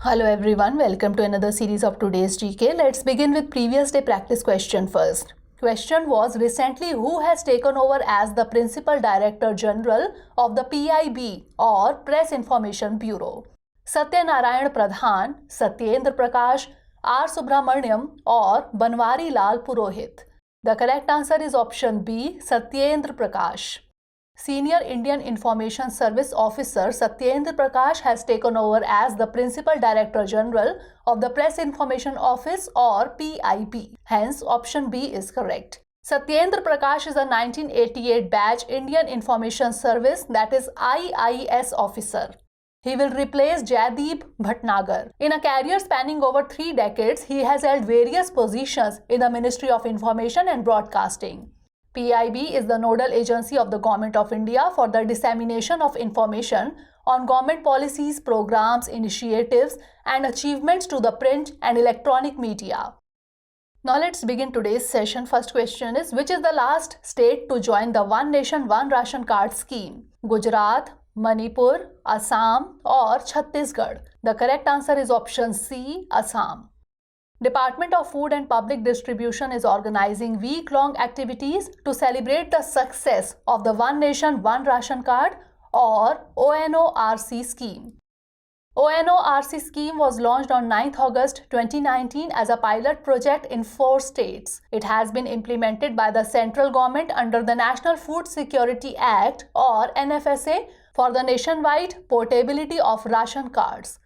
Hello everyone, welcome to another series of today's GK. Let's begin with previous day practice question first. Question was, recently who has taken over as the Principal Director General of the PIB or Press Information Bureau? Satyanarayan Pradhan, Satyendra Prakash, R. Subramaniam or Banwari Lal Purohit? The correct answer is option B, Satyendra Prakash. Senior Indian Information Service Officer Satyendra Prakash has taken over as the Principal Director General of the Press Information Office or PIB. Hence, option B is correct. Satyendra Prakash is a 1988 batch Indian Information Service, that is IIS officer. He will replace Jaideep Bhatnagar. In a career spanning over 3 decades, he has held various positions in the Ministry of Information and Broadcasting. PIB is the nodal agency of the Government of India for the dissemination of information on government policies, programs, initiatives, and achievements to the print and electronic media. Now let's begin today's session. First question is, which is the last state to join the One Nation One Ration Card scheme? Gujarat, Manipur, Assam or Chhattisgarh? The correct answer is option C, Assam. Department of Food and Public Distribution is organizing week-long activities to celebrate the success of the One Nation One Ration Card or ONORC scheme. ONORC scheme was launched on 9th August 2019 as a pilot project in 4 states. It has been implemented by the central government under the National Food Security Act or NFSA for the nationwide portability of ration cards.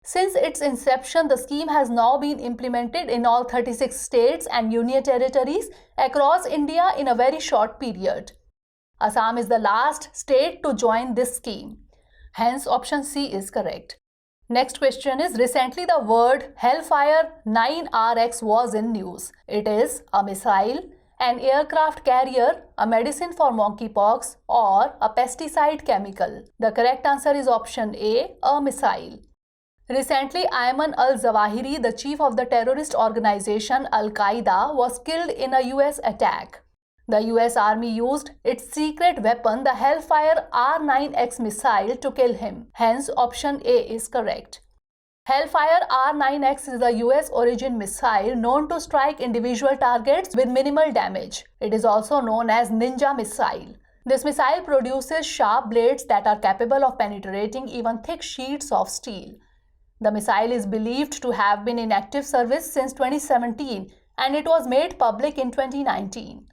Since its inception, the scheme has now been implemented in all 36 states and union territories across India in a very short period. Assam is the last state to join this scheme. Hence, option C is correct. Next question is, recently the word Hellfire 9RX was in news. It is a missile, an aircraft carrier, a medicine for monkeypox, or a pesticide chemical. The correct answer is option A, missile. Recently, Ayman al-Zawahiri, the chief of the terrorist organization Al-Qaeda, was killed in a US attack. The US Army used its secret weapon, the Hellfire R9X missile, to kill him. Hence, option A is correct. Hellfire R9X is a US origin missile known to strike individual targets with minimal damage. It is also known as Ninja missile. This missile produces sharp blades that are capable of penetrating even thick sheets of steel. The missile is believed to have been in active service since 2017 and it was made public in 2019.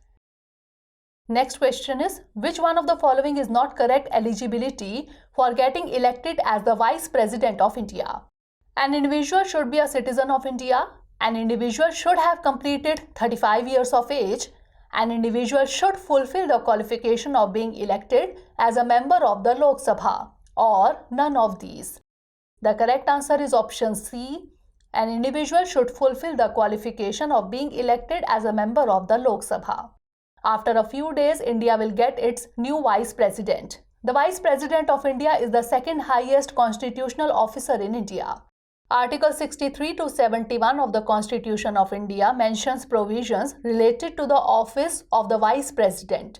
Next question is, which one of the following is not correct eligibility for getting elected as the Vice President of India? An individual should be a citizen of India. An individual should have completed 35 years of age. An individual should fulfill the qualification of being elected as a member of the Lok Sabha, or none of these. The correct answer is option C. An individual should fulfill the qualification of being elected as a member of the Lok Sabha. After a few days, India will get its new Vice President. The Vice President of India is the second highest constitutional officer in India. Article 63 to 71 of the Constitution of India mentions provisions related to the office of the Vice President.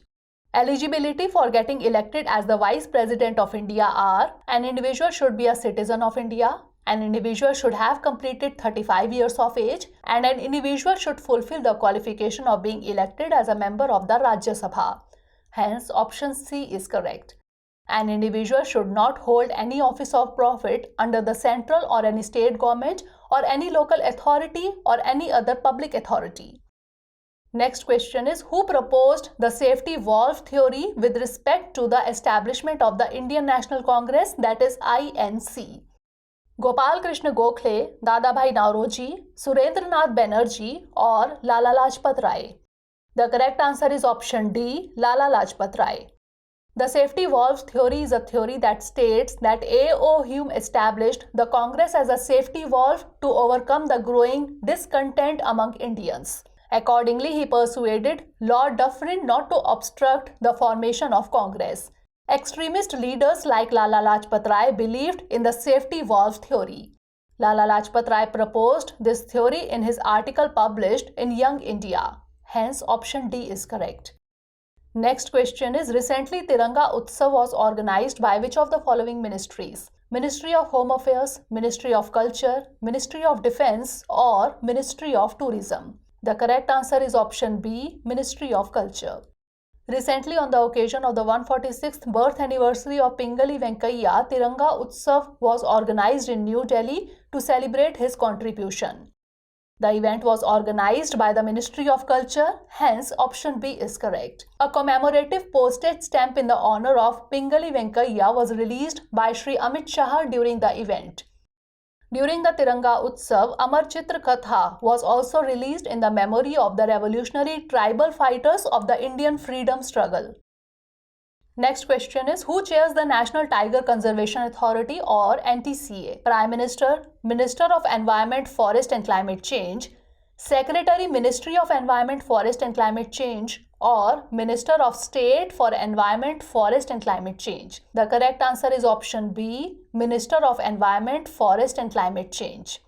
Eligibility for getting elected as the Vice President of India are: an individual should be a citizen of India, an individual should have completed 35 years of age, and an individual should fulfill the qualification of being elected as a member of the Rajya Sabha. Hence, option C is correct. An individual should not hold any office of profit under the central or any state government or any local authority or any other public authority. Next question is, who proposed the safety valve theory with respect to the establishment of the Indian National Congress, that is INC? Gopal Krishna Gokhale, Dadabhai Nauroji, Surendranath Banerjee or Lala Lajpat Rai? The correct answer is option D, Lala Lajpat Rai. The safety valve theory is a theory that states that A.O. Hume established the Congress as a safety valve to overcome the growing discontent among Indians. Accordingly, he persuaded Lord Dufferin not to obstruct the formation of Congress. Extremist leaders like Lala Lajpat Rai believed in the safety valve theory. Lala Lajpat Rai proposed this theory in his article published in Young India. Hence, option D is correct. Next question is, recently Tiranga Utsav was organized by which of the following ministries? Ministry of Home Affairs, Ministry of Culture, Ministry of Defense, or Ministry of Tourism? The correct answer is option B, Ministry of Culture. Recently, on the occasion of the 146th birth anniversary of Pingali Venkaiah, Tiranga Utsav was organized in New Delhi to celebrate his contribution. The event was organized by the Ministry of Culture, hence option B is correct. A commemorative postage stamp in the honor of Pingali Venkaiah was released by Shri Amit Shah during the event. During the Tiranga Utsav, Amar Chitra Katha was also released in the memory of the revolutionary tribal fighters of the Indian freedom struggle. Next question is, who chairs the National Tiger Conservation Authority or NTCA? Prime Minister, Minister of Environment, Forest and Climate Change, Secretary, Ministry of Environment, Forest and Climate Change, or Minister of State for Environment, Forest and Climate Change? The correct answer is option B, Minister of Environment, Forest and Climate Change.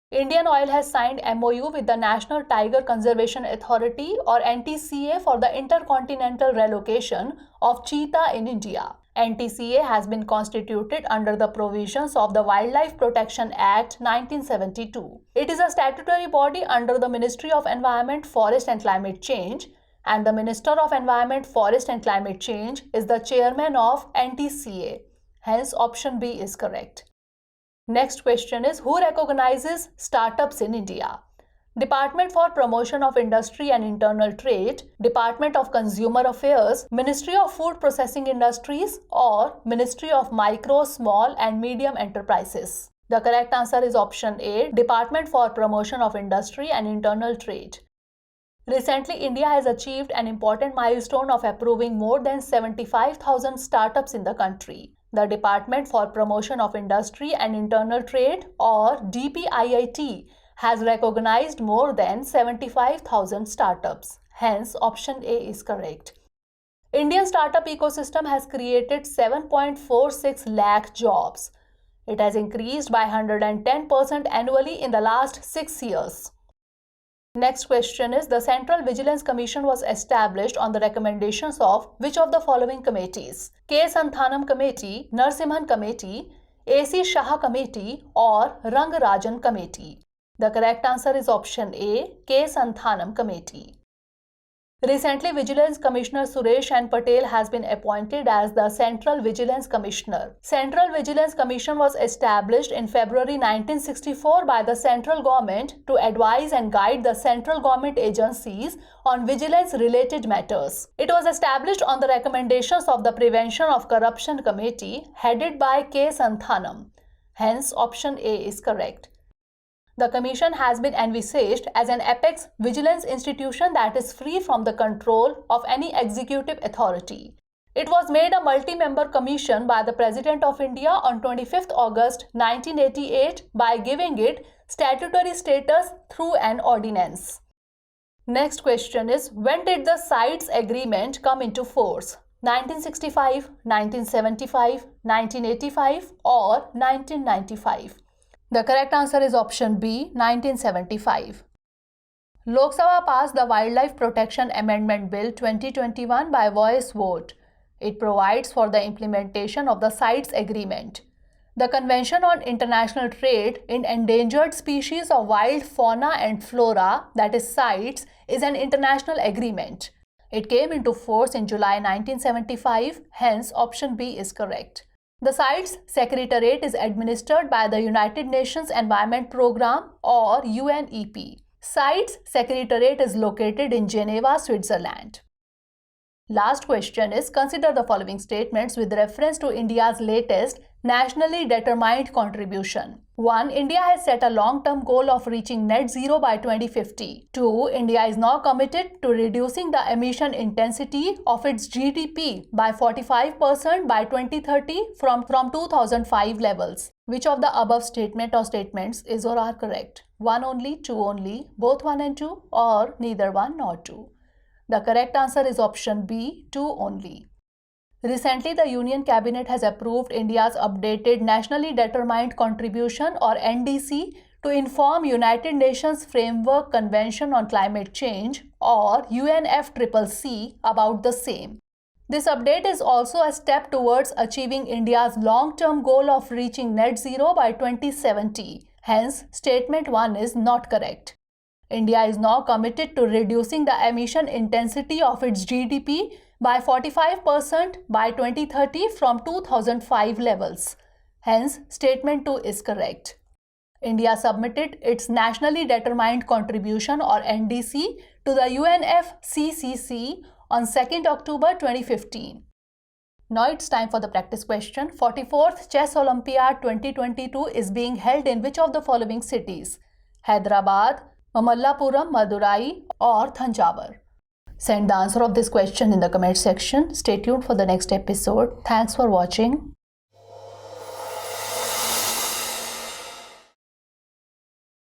Indian Oil has signed MOU with the National Tiger Conservation Authority or NTCA for the intercontinental relocation of cheetah in India. NTCA has been constituted under the provisions of the Wildlife Protection Act 1972. It is a statutory body under the Ministry of Environment, Forest and Climate Change, and the Minister of Environment, Forest and Climate Change is the chairman of NTCA. Hence, option B is correct. Next question is, who recognizes startups in India? Department for Promotion of Industry and Internal Trade, Department of Consumer Affairs, Ministry of Food Processing Industries, or Ministry of Micro, Small and Medium Enterprises? The correct answer is option A, Department for Promotion of Industry and Internal Trade. Recently, India has achieved an important milestone of approving more than 75,000 startups in the country. The Department for Promotion of Industry and Internal Trade, or DPIIT, has recognized more than 75,000 startups. Hence, option A is correct. Indian startup ecosystem has created 7.46 lakh jobs. It has increased by 110% annually in the last 6 years. Next question is, the Central Vigilance Commission was established on the recommendations of which of the following committees? K. Santhanam Committee, Narsimhan Committee, A.C. Shah Committee, or Rangarajan Committee? The correct answer is option A, K. Santhanam Committee. Recently, Vigilance Commissioner Suresh N. Patel has been appointed as the Central Vigilance Commissioner. Central Vigilance Commission was established in February 1964 by the central government to advise and guide the central government agencies on vigilance-related matters. It was established on the recommendations of the Prevention of Corruption Committee headed by K. Santhanam. Hence, option A is correct. The Commission has been envisaged as an apex vigilance institution that is free from the control of any executive authority. It was made a multi-member commission by the President of India on 25th August 1988 by giving it statutory status through an ordinance. Next question is, when did the CITES agreement come into force? 1965, 1975, 1985 or 1995? The correct answer is option B, 1975. Lok Sabha passed the Wildlife Protection Amendment Bill 2021 by voice vote. It provides for the implementation of the CITES agreement. The Convention on International Trade in Endangered Species of Wild Fauna and Flora, that is CITES, is an international agreement. It came into force in July 1975, hence option B is correct. The CITES Secretariat is administered by the United Nations Environment Programme or UNEP. CITES Secretariat is located in Geneva, Switzerland. Last question is, consider the following statements with reference to India's latest nationally determined contribution. 1. India has set a long-term goal of reaching net zero by 2050. 2. India is now committed to reducing the emission intensity of its GDP by 45% by 2030 from 2005 levels. Which of the above statement or statements is or are correct? 1 only, 2 only, both 1 and 2, or neither 1 nor 2? The correct answer is option B, 2 only. Recently, the Union Cabinet has approved India's updated Nationally Determined Contribution or NDC to inform United Nations Framework Convention on Climate Change or UNFCCC about the same. This update is also a step towards achieving India's long-term goal of reaching net zero by 2070. Hence, statement 1 is not correct. India is now committed to reducing the emission intensity of its GDP by 45% by 2030 from 2005 levels. Hence, statement 2 is correct. India submitted its Nationally Determined Contribution or NDC to the UNFCCC on 2nd October 2015. Now it's time for the practice question. 44th Chess Olympiad 2022 is being held in which of the following cities? Hyderabad, Mamallapuram, Madurai or Thanjavur? Send the answer of this question in the comment section. Stay tuned for the next episode. Thanks for watching.